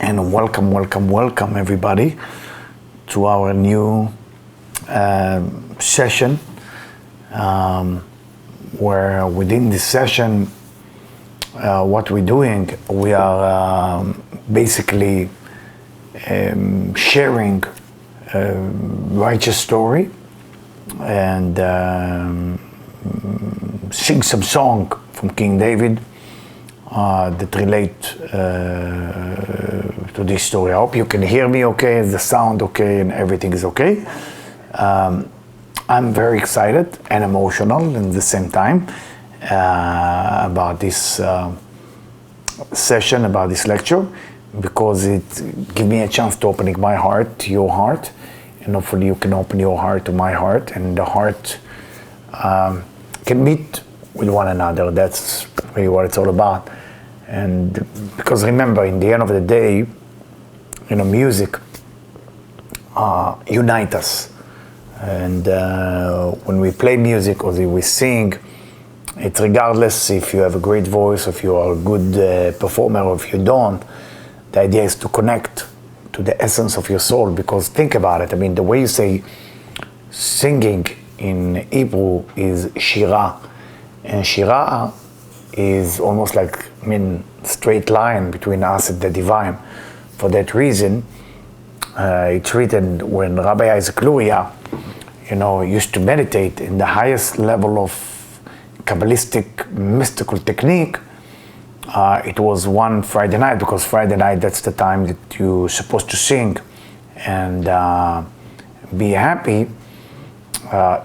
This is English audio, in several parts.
and welcome everybody to our new session, where within this session what we're doing, we are basically sharing a righteous story and sing some song from King David that relate to this story. I hope you can hear me okay, is the sound okay, and everything is okay. I'm very excited and emotional at the same time about this session, about this lecture, because it gives me a chance to opening my heart to your heart, and hopefully you can open your heart to my heart, and the heart can meet with one another. That's really what it's all about. And because remember, in the end of the day, music unites us. And when we play music or we sing, it's regardless if you have a great voice, if you are a good performer, or if you don't. The idea is to connect to the essence of your soul. Because think about it. I mean, the way you say singing in Hebrew is shira, and shira is almost like, straight line between us and the divine. For that reason, it's written when Rabbi Isaac Luria, used to meditate in the highest level of Kabbalistic mystical technique. It was one Friday night, because Friday night, that's the time that you're supposed to sing and be happy.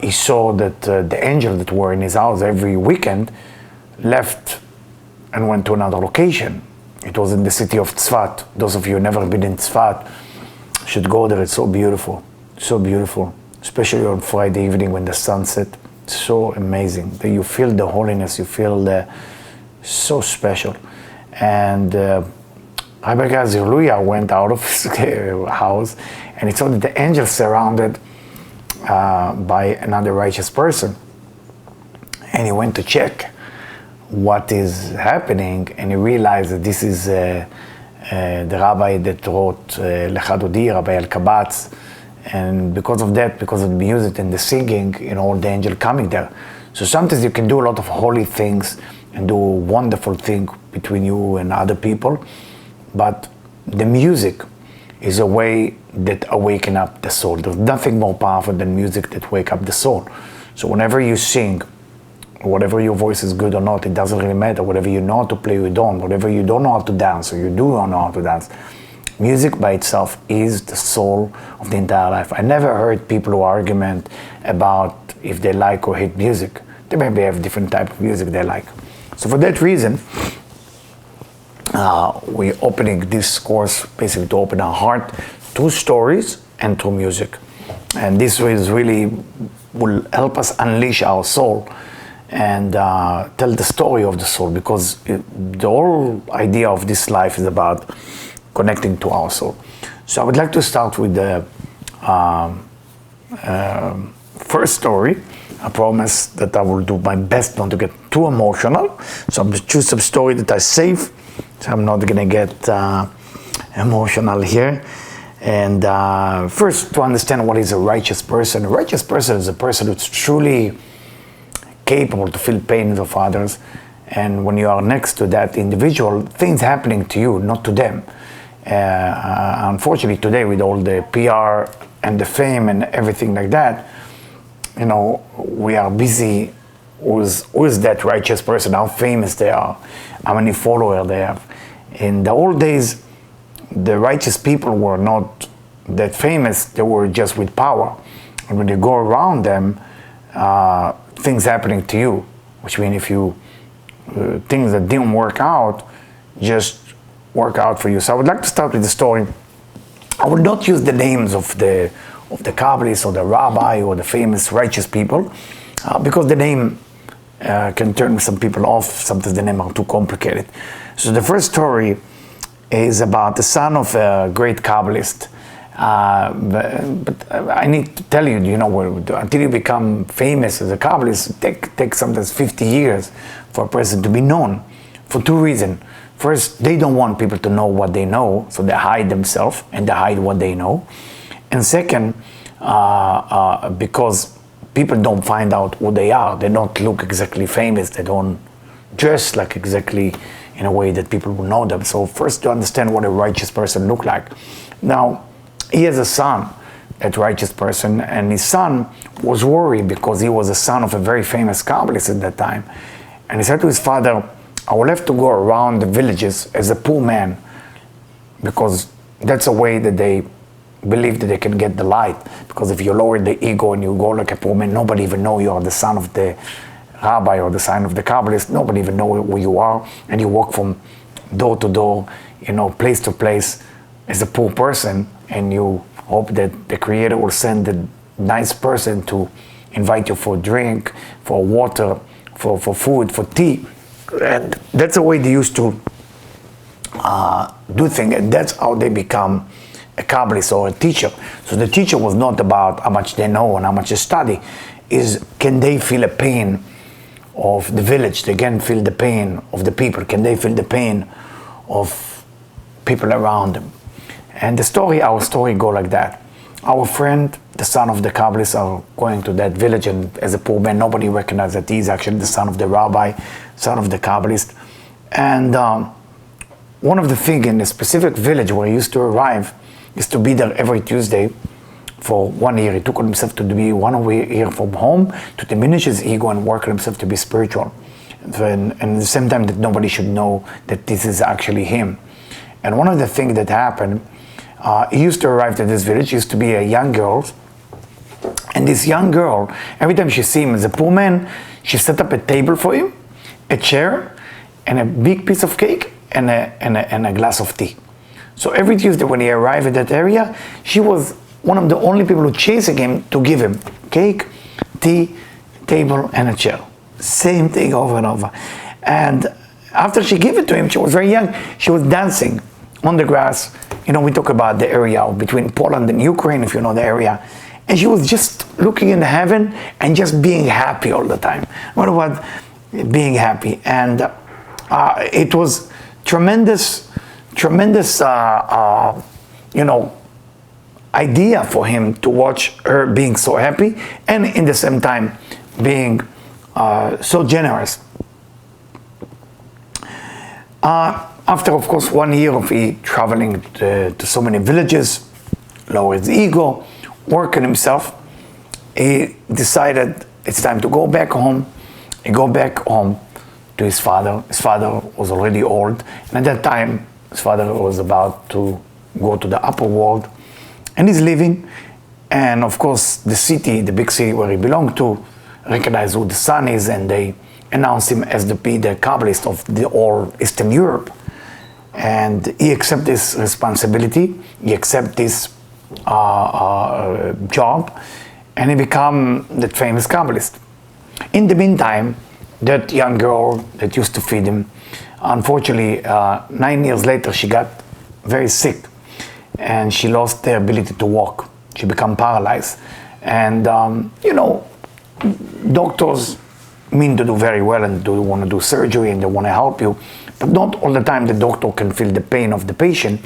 He saw that the angel that were in his house every weekend left and went to another location. It was in the city of Tzfat. Those of you who never been in Tzfat should go there. It's so beautiful, especially on Friday evening when the sun set. So amazing. You feel the holiness, you feel so special. And Rabbi Luria went out of his house, and he saw that the angel surrounded by another righteous person. And he went to check what is happening, and he realized that this is the rabbi that wrote Lecha Dodi, Rabbi El-Kabatz. And because of that, because of the music and the singing, the angel coming there. So sometimes you can do a lot of holy things and do wonderful things between you and other people, but the music is a way that awaken up the soul. There's nothing more powerful than music that wake up the soul. So whenever you sing, whatever your voice is good or not, it doesn't really matter. Whatever you know how to play or you don't, whatever you don't know how to dance or you do not know how to dance, music by itself is the soul of the entire life. I never heard people who argument about if they like or hate music. They maybe have different type of music they like. So for that reason, we're opening this course basically to open our heart through stories and through music. And this is really will help us unleash our soul and tell the story of the soul, because the whole idea of this life is about connecting to our soul. So I would like to start with the first story. I promise that I will do my best not to get too emotional. So I'm just choose some story that I save, so I'm not gonna get emotional here. And first, to understand what is a righteous person. A righteous person is a person who's truly capable to feel pain of others. And when you are next to that individual, things happening to you, not to them. Unfortunately, today with all the PR and the fame and everything like that, we are busy with that righteous person, how famous they are, how many followers they have. In the old days, the righteous people were not that famous, they were just with power. And when you go around them, things happening to you, which means if you, things that didn't work out, just work out for you. So I would like to start with the story. I will not use the names of the Kabbalists or the rabbi or the famous righteous people, because the name can turn some people off. Sometimes the names are too complicated. So the first story is about the son of a great Kabbalist. But I need to tell you, until you become famous as a Kabbalist, it takes sometimes 50 years for a person to be known, for two reasons. First, they don't want people to know what they know, so they hide themselves and they hide what they know. And second, because people don't find out who they are, they don't look exactly famous, they don't dress like exactly in a way that people will know them. So first to understand what a righteous person look like. Now, he has a son, that righteous person, and his son was worried because he was a son of a very famous Kabbalist at that time. And he said to his father, I will have to go around the villages as a poor man, because that's a way that they believe that they can get the light. Because if you lower the ego and you go like a poor man, nobody even know you are the son of the rabbi or the son of the Kabbalist. Nobody even know who you are, and you walk from door to door, place to place as a poor person, and you hope that the Creator will send a nice person to invite you for a drink, for water, for food, for tea. And that's the way they used to do things, and that's how they become a Kabbalist or a teacher. So the teacher was not about how much they know and how much they study, is can they feel a pain of the village? They can feel the pain of the people. Can they feel the pain of people around them? And our story go like that. Our friend, the son of the Kabbalists, are going to that village, and as a poor man, nobody recognizes that he's actually the son of the rabbi, son of the Kabbalist. And one of the things in a specific village where he used to arrive is to be there every Tuesday for 1 year. He took on himself to be 1 year from home, to diminish his ego and work on himself to be spiritual. And at the same time that nobody should know that this is actually him. And one of the things that happened, he used to arrive at this village, used to be a young girl, and this young girl, every time she see him as a poor man, she set up a table for him, a chair, and a big piece of cake, and a glass of tea. So every Tuesday when he arrived at that area, she was one of the only people who chasing him to give him cake, tea, table, and a chair. Same thing over and over. And after she gave it to him, she was very young, she was dancing on the grass. We talk about the area between Poland and Ukraine, if you know the area. And she was just looking in heaven and just being happy all the time. What about being happy? And it was tremendous, idea for him to watch her being so happy, and in the same time being so generous. After, of course, 1 year of traveling to so many villages, lower his ego, work on himself, he decided it's time to go back home. He go back home to his father. His father was already old, and at that time, his father was about to go to the upper world, and he's leaving. And of course, the big city where he belonged to, recognize who the son is, and they announce him as the Kabbalist of the all Eastern Europe. And he accepts this responsibility, he accepts this job, and he becomes the famous Kabbalist. In the meantime, that young girl that used to feed him, unfortunately, 9 years later, she got very sick, and she lost the ability to walk. She became paralyzed. And, doctors mean to do very well and do want to do surgery and they want to help you, but not all the time the doctor can feel the pain of the patient.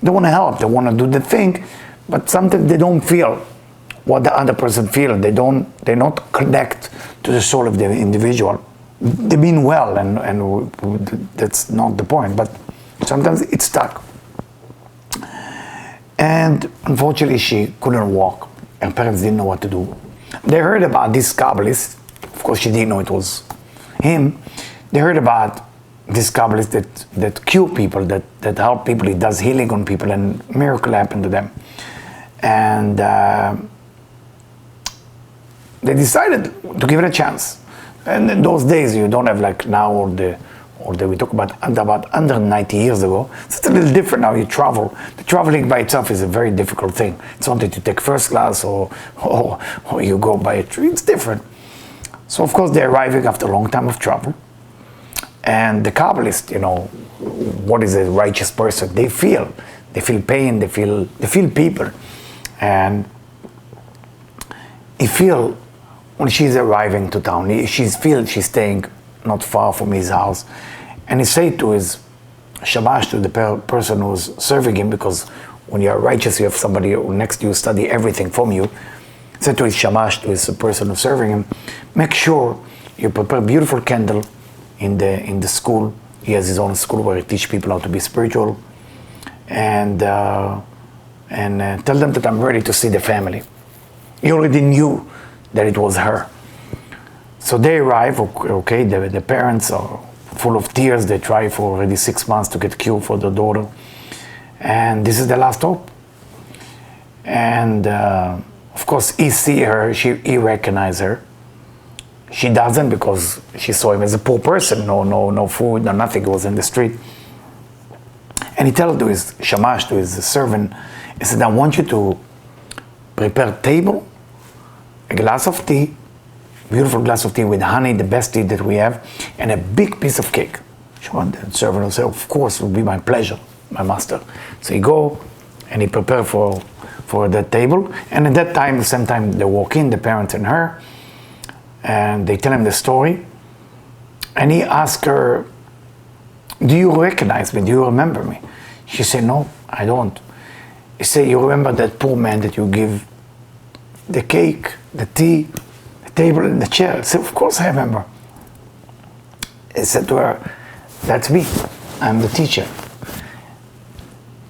They want to help, they want to do the thing, but sometimes they don't feel what the other person feels. They not connect to the soul of the individual. They mean well, and that's not the point, but sometimes it's stuck. And unfortunately, she couldn't walk. Her parents didn't know what to do. They heard about this Kabbalist. Of course, she didn't know it was him. They heard about this Kabbalist that cure people, that help people. He does healing on people, and miracle happened to them. And they decided to give it a chance. And in those days, you don't have like now, or we talk about under 90 years ago. So it's a little different now. You travel. The traveling by itself is a very difficult thing. It's not that you take first class or you go by a train. It's different. So of course they're arriving after a long time of travel. And the Kabbalist, what is a righteous person? They feel pain. They feel people, and he feel when she's arriving to town. She's staying not far from his house, and he say to shamash to the person who's serving him, because when you are righteous, you have somebody next to you study everything from you. Said to his shamash, to his person who's serving him, make sure you prepare a beautiful candle in the school. He has his own school where he teaches people how to be spiritual, and tell them that I'm ready to see the family. He already knew that it was her. So they arrive, okay, the parents are full of tears. They try for already 6 months to get cure for their daughter. And this is the last hope. And of course, he see her, he recognize her. She doesn't, because she saw him as a poor person, no food, no nothing, he was in the street. And he tells to his shamash, to his servant, he said, I want you to prepare a table, a glass of tea, beautiful glass of tea with honey, the best tea that we have, and a big piece of cake. The servant will say, of course, it will be my pleasure, my master. So he go and he prepare for that table. And at that time, the same time, they walk in, the parents and her, and they tell him the story. And he asks her, do you recognize me? Do you remember me? She said, no, I don't. He said, you remember that poor man that you give the cake, the tea, the table and the chair? I said, of course I remember. He said to her, that's me, I'm the teacher.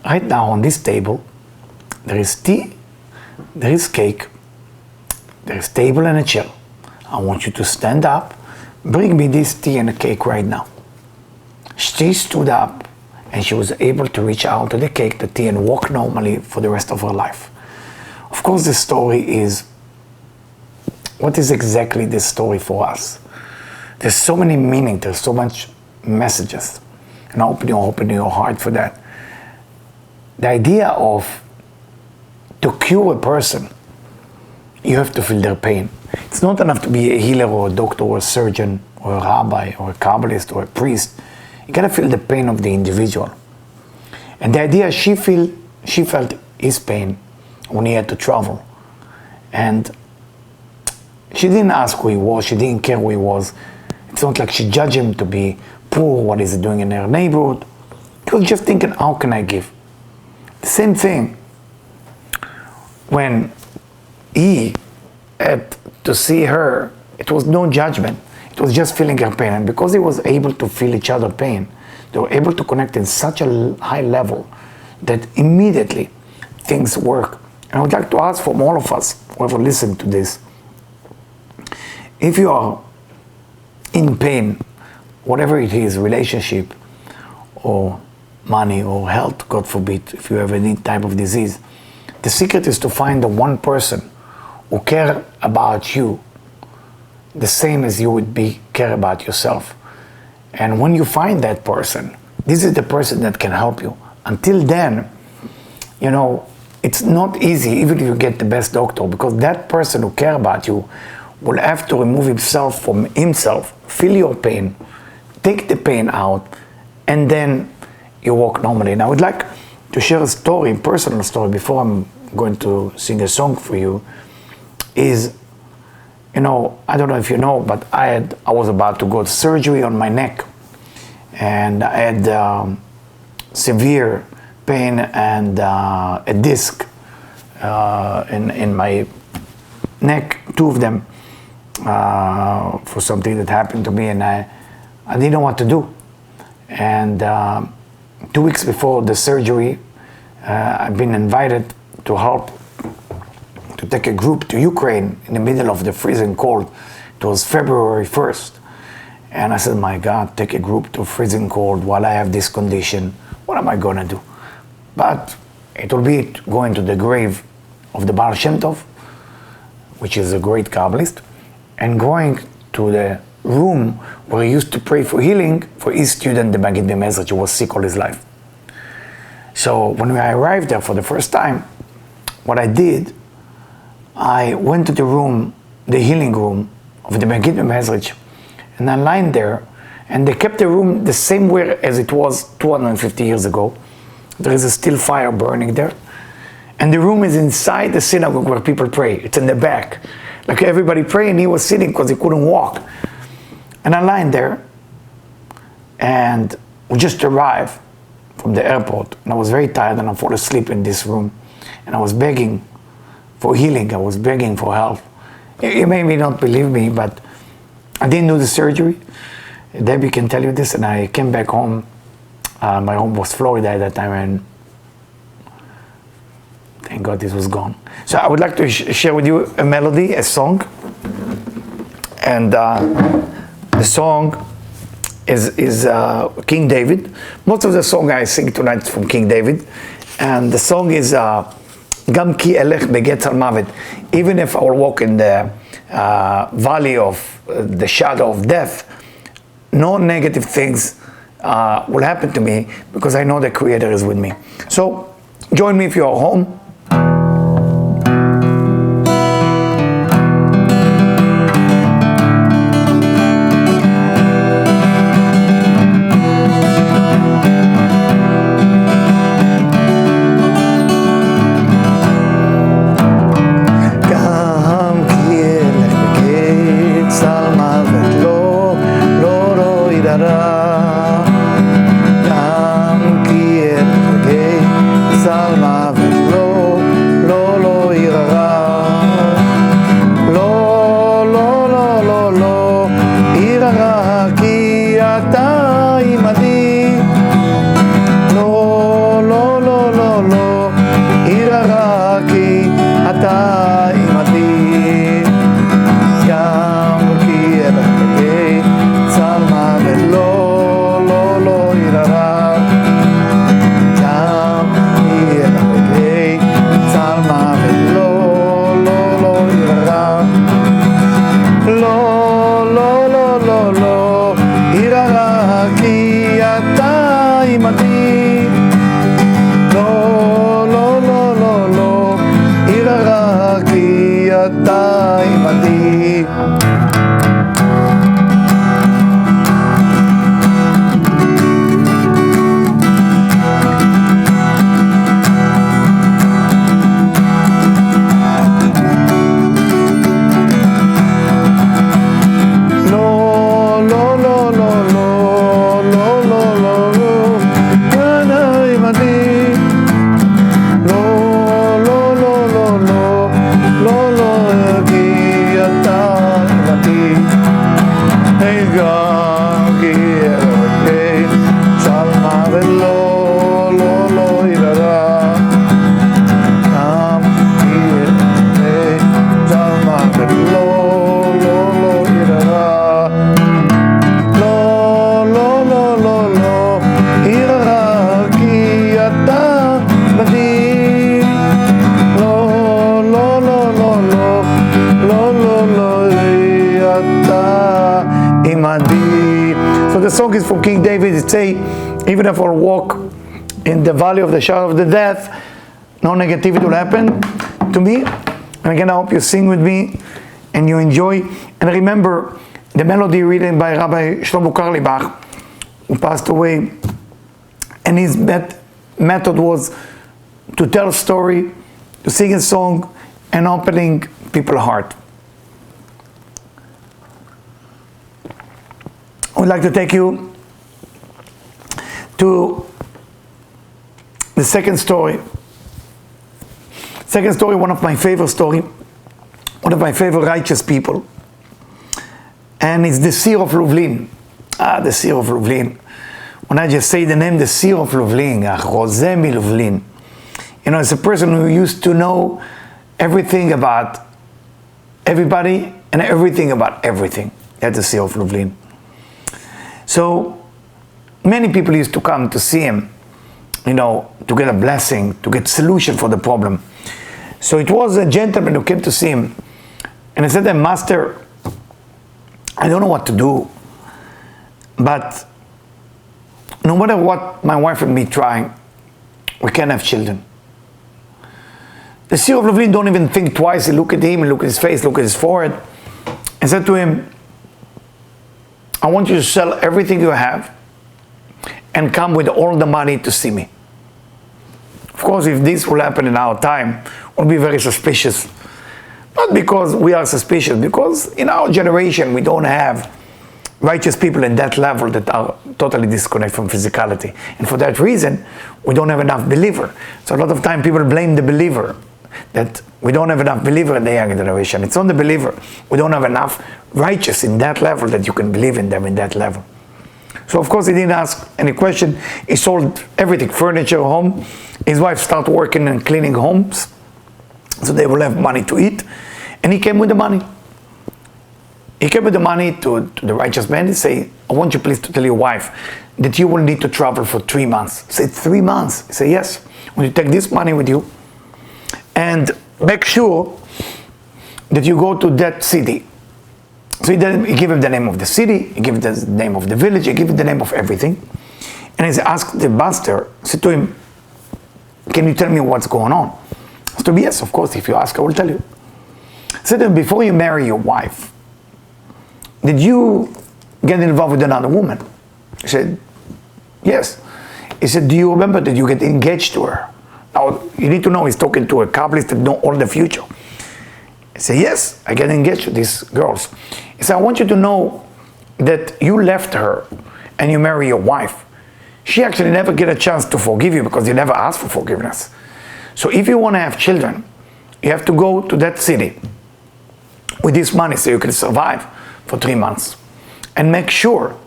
Right now on this table, there is tea, there is cake, there is table and a chair. I want you to stand up, bring me this tea and a cake right now. She stood up and she was able to reach out to the cake, the tea, and walk normally for the rest of her life. Of course, the story is, what is exactly this story for us? There's so many meaning, there's so much messages. And open your heart for that. The idea of to cure a person, you have to feel their pain. It's not enough to be a healer or a doctor or a surgeon or a rabbi or a Kabbalist or a priest. You gotta feel the pain of the individual. And the idea, she felt his pain when he had to travel. And she didn't ask who he was, she didn't care who he was. It's not like she judged him to be poor, what is he doing in her neighborhood. She was just thinking, how can I give? The same thing when he had to see her, it was no judgment. It was just feeling her pain. And because he was able to feel each other's pain, they were able to connect in such a high level that immediately things work. And I would like to ask from all of us, whoever listened to this, if you are in pain, whatever it is, relationship or money or health, God forbid, if you have any type of disease, the secret is to find the one person who cares about you the same as you would care about yourself. And when you find that person, this is the person that can help you. Until then, it's not easy, even if you get the best doctor, because that person who cares about you will have to remove himself from himself, feel your pain, take the pain out, and then you walk normally. And I would like to share a story, a personal story, before I'm going to sing a song for you, is, I don't know if you know, but I was about to go to surgery on my neck, and I had severe pain and a disc in my neck, two of them, for something that happened to me, and I didn't know what to do. And 2 weeks before the surgery, I've been invited to help to take a group to Ukraine in the middle of the freezing cold. It was February 1st. And I said, my God, take a group to freezing cold while I have this condition. What am I gonna do? But it will be going to the grave of the Baal Shem Tov, which is a great Kabbalist, and going to the room where he used to pray for healing for his student, the Magid B'Mezrich, who was sick all his life. So when I arrived there for the first time, what I did, I went to the room, the healing room of the Magid B'Mezrich, and I lined there, and they kept the room the same way as it was 250 years ago. There is a still fire burning there. And the room is inside the synagogue where people pray. It's in the back. Like everybody praying, and he was sitting because he couldn't walk. And I lined there, and we just arrived. from the airport, and I was very tired, and I fall asleep in this room, and I was begging for healing. I was begging for help. You may not believe me, but I didn't do the surgery. Debbie can tell you this, and I came back home. My home was Florida at that time, and thank God this was gone. So I would like to share with you a melody, a song, and the song is King David. Most of the song I sing tonight is from King David, and the song is Gam ki elech begetz al mavet. Even if I will walk in the valley of the shadow of death, no negative things will happen to me because I know the Creator is with me. So join me if you are home. So the song is from King David. It say, even if I walk in the valley of the shadow of the death, no negativity will happen to me. And again, I hope you sing with me and you enjoy. And remember the melody written by Rabbi Shlomo Carlebach, who passed away. And his method was to tell a story, to sing a song, and opening people's heart. I would like to take you to the second story. Second story, one of my favorite story, one of my favorite righteous people. And it's the Seer of Lublin. The Seer of Lublin. When I just say the name, the Seer of Lublin, Jose mi Lublin. You know, it's a person who used to know everything about everybody and everything about everything. That's the Seer of Lublin. So many people used to come to see him, you know, to get a blessing, to get solution for the problem. So it was a gentleman who came to see him, and he said, Master, I don't know what to do, but no matter what my wife and me trying, we can't have children. The Seer of Lublin don't even think twice. He look at him, look at his face, look at his forehead, and said to him, I want you to sell everything you have and come with all the money to see me. Of course, if this will happen in our time, we'll be very suspicious. Not because we are suspicious, because in our generation we don't have righteous people in that level that are totally disconnected from physicality. And for that reason, we don't have enough believer. So a lot of time people blame the believer, that we don't have enough believer in the young generation. It's not the believer. We don't have enough righteous in that level that you can believe in them in that level. So of course he didn't ask any question. He sold everything, furniture, home. His wife started working and cleaning homes, so they will have money to eat. And he came with the money. He came with the money to the righteous man and say, I want you please to tell your wife that you will need to travel for 3 months. He said, 3 months? He said, yes. When you take this money with you and make sure that you go to that city. So he gave him the name of the city, he gave him the name of the village, he gave him the name of everything. And he asked the master, said to him, can you tell me what's going on? He said, yes, of course, if you ask, I will tell you. He said to him, before you marry your wife, did you get involved with another woman? He said, yes. He said, do you remember that you get engaged to her? Now, you need to know he's talking to a Kabbalist that know all the future. He said, yes, I get engaged to these girls. He said, I want you to know that you left her and you marry your wife. She actually never get a chance to forgive you because you never asked for forgiveness. So if you want to have children, you have to go to that city with this money so you can survive for 3 months. And make sure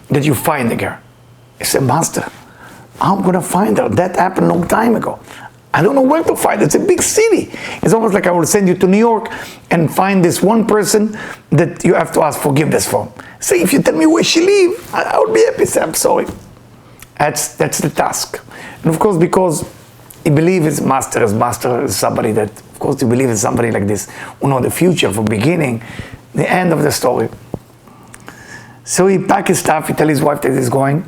that you find the girl. He said, Master, I'm going to find her. That happened a long time ago. I don't know where to find it. It's a big city. It's almost like I will send you to New York and find this one person that you have to ask forgiveness for. Say, if you tell me where she lives, I will be happy. Say, I'm sorry. That's the task. And of course, because he believes his master is somebody that, of course, he believes in somebody like this, who know the future from beginning, the end of the story. So he packed his stuff, he tell his wife that he's going.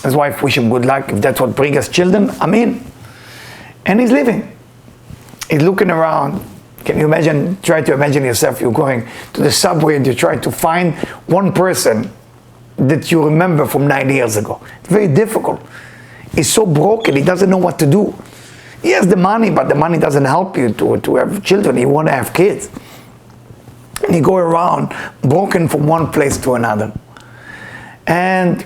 His wife wish him good luck. If that's what brings us children, I'm in. And he's leaving. He's looking around. Can you imagine, try to imagine yourself, you're going to the subway and you try to find one person that you remember from 9 years ago. It's very difficult. He's so broken, he doesn't know what to do. He has the money, but the money doesn't help you to have children. You want to have kids. And you go around broken from one place to another. And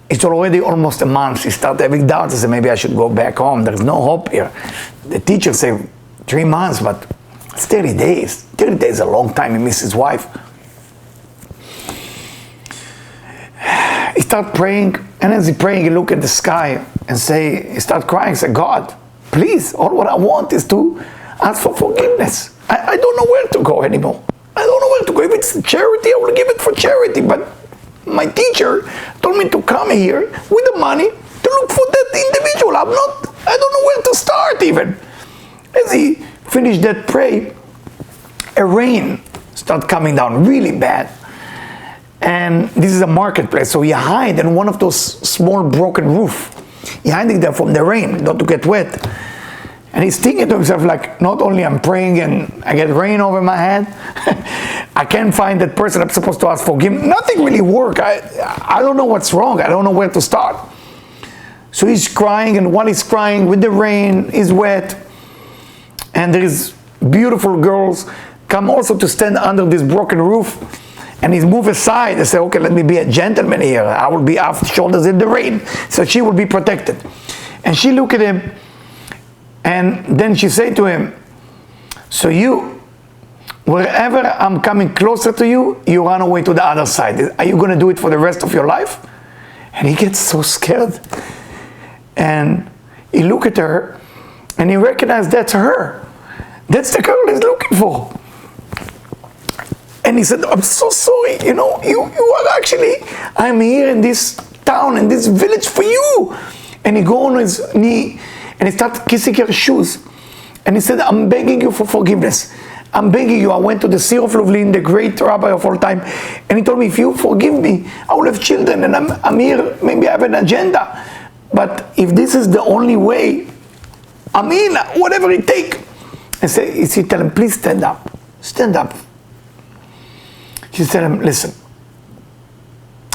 it's already almost a month. He started having doubts. He said, maybe I should go back home. There's no hope here. The teacher said 3 months, but it's 30 days. 30 days is a long time. He missed his wife. He started praying, and as he praying, he looked at the sky and he started crying. He said, God, please, all what I want is to ask for forgiveness. I don't know where to go anymore. I don't know where to go. If it's charity, I will give it for charity. But my teacher told me to come here with the money to look for that individual. I don't know where to start even. As he finished that prayer, a rain started coming down really bad. And this is a marketplace, so he hid in one of those small broken roof. He hiding there from the rain, not to get wet. And he's thinking to himself, like, not only I'm praying and I get rain over my head, I can't find that person I'm supposed to ask for forgiveness. Nothing really works. I don't know what's wrong. I don't know where to start. So he's crying, and while he's crying with the rain, he's wet. And there is beautiful girls come also to stand under this broken roof. And he's moved aside and say, okay, let me be a gentleman here. I will be off the shoulders in the rain, so she will be protected. And she looked at him, and then she said to him, so you, wherever I'm coming closer to you, you run away to the other side. Are you going to do it for the rest of your life? And he gets so scared. And he looked at her, and he recognized that's her. That's the girl he's looking for. And he said, I'm so sorry, you are actually, I'm here in this town, in this village for you. And he go on his knee, and he started kissing her shoes. And he said, I'm begging you for forgiveness. I'm begging you. I went to the Seer of Lublin, the great rabbi of all time. And he told me, if you forgive me, I will have children. And I'm here, maybe I have an agenda. But if this is the only way, I'm in, whatever it takes. And he tell him, please stand up. Stand up. She said to him, listen,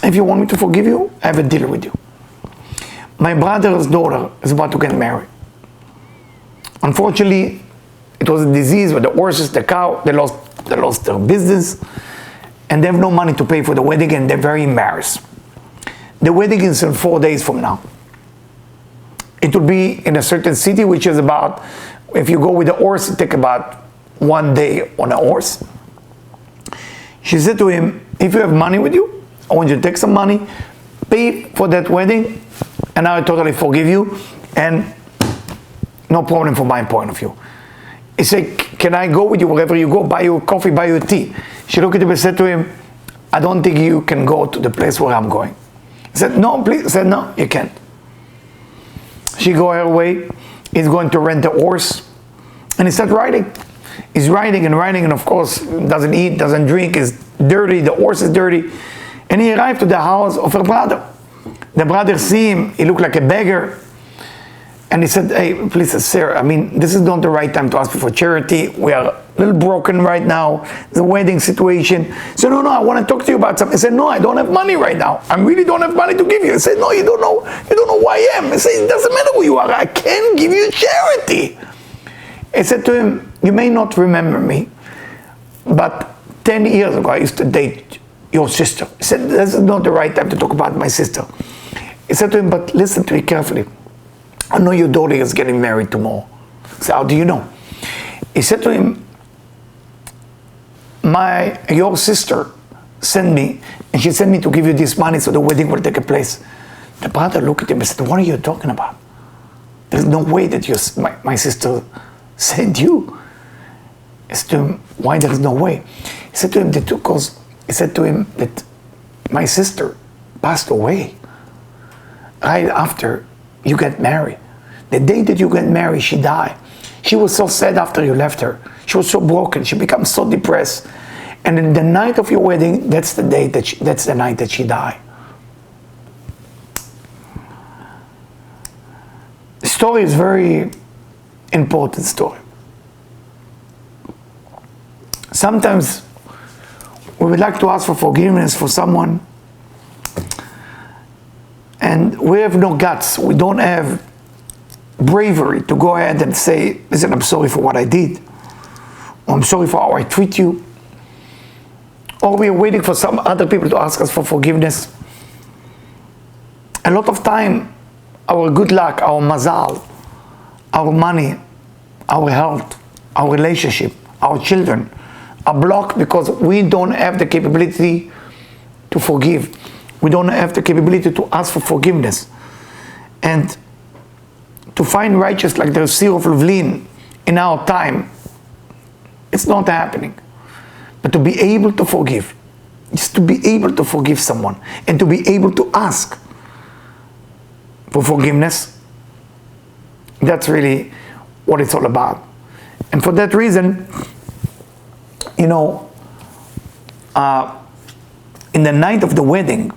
if you want me to forgive you, I have a deal with you. My brother's daughter is about to get married. Unfortunately, it was a disease with the horses, the cow, they lost their business. and they have no money to pay for the wedding, and they're very embarrassed. The wedding is in 4 days from now. It will be in a certain city, which is about, if you go with a horse, it takes about 1 day on a horse. She said to him, if you have money with you, I want you to take some money, pay for that wedding, and I totally forgive you, and no problem from my point of view. He said, can I go with you wherever you go, buy you coffee, buy you tea? She looked at him and said to him, I don't think you can go to the place where I'm going. He said, no, please. He said, no, you can't. She go her way. He's going to rent a horse. And he started riding. He's riding, and of course, doesn't eat, doesn't drink, is dirty, the horse is dirty. And he arrived to the house of her brother. The brother see him, he looked like a beggar. And he said, hey, please, sir, I mean, this is not the right time to ask for charity. We are a little broken right now. It's a wedding situation. He said, no, I want to talk to you about something. He said, no, I don't have money right now. I really don't have money to give you. He said, no, you don't know who I am. He said, it doesn't matter who you are. I can give you charity. He said to him, you may not remember me, but 10 years ago, I used to date your sister. He said, this is not the right time to talk about my sister. He said to him, but listen to me carefully. I know your daughter is getting married tomorrow. He said, how do you know? He said to him, your sister sent me, and she sent me to give you this money so the wedding will take place. The brother looked at him and said, what are you talking about? There's no way that my sister sent you. He said to him, why there is no way? He said to him, that my sister passed away right after you get married. The day that you get married, she died. She was so sad after you left her. She was so broken. She became so depressed. And in the night of your wedding, that's the night that she died. The story is very important story. Sometimes we would like to ask for forgiveness for someone, and we have no guts. We don't have bravery to go ahead and say, listen, I'm sorry for what I did. Or I'm sorry for how I treat you. Or we are waiting for some other people to ask us for forgiveness. A lot of time, our good luck, our mazal, our money, our health, our relationship, our children are blocked because we don't have the capability to forgive. We don't have the capability to ask for forgiveness. And to find righteous like the Sir of Lublin in our time, it's not happening. But to be able to forgive, just to be able to forgive someone and to be able to ask for forgiveness, that's really what it's all about. And for that reason, you know, in the night of the wedding,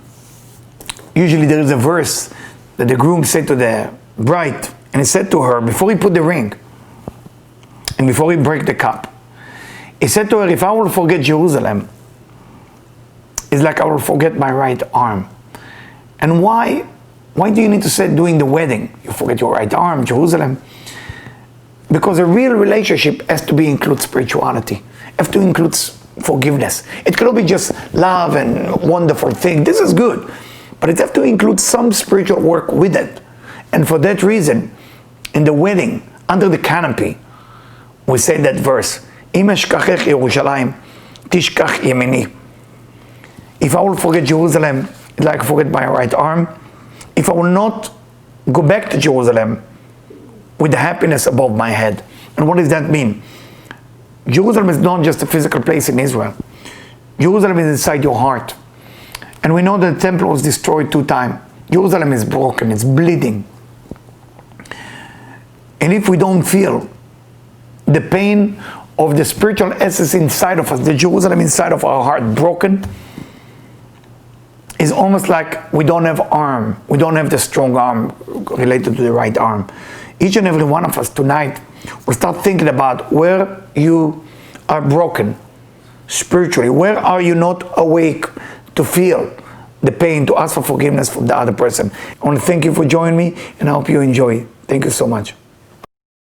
usually there is a verse that the groom said to the bride, and he said to her, before he put the ring, and before he break the cup, he said to her, if I will forget Jerusalem, it's like I will forget my right arm. And why do you need to say during the wedding, you forget your right arm, Jerusalem? Because a real relationship has to include spirituality, has to include forgiveness. It cannot be just love and wonderful thing. This is good, but it has to include some spiritual work with it. And for that reason, in the wedding, under the canopy, we say that verse, Im eshkachech Yerushalayim, tishkach yemini. If I will forget Jerusalem, it's like I forget my right arm. If I will not go back to Jerusalem with the happiness above my head. And what does that mean? Jerusalem is not just a physical place in Israel. Jerusalem is inside your heart. And we know that the temple was destroyed 2 times. Jerusalem is broken, it's bleeding. And if we don't feel the pain of the spiritual essence inside of us, the Jerusalem inside of our heart broken, it's almost like we don't have arm. We don't have the strong arm related to the right arm. Each and every one of us tonight will start thinking about where you are broken spiritually. Where are you not awake to feel the pain, to ask for forgiveness from the other person? I want to thank you for joining me, and I hope you enjoy. Thank you so much.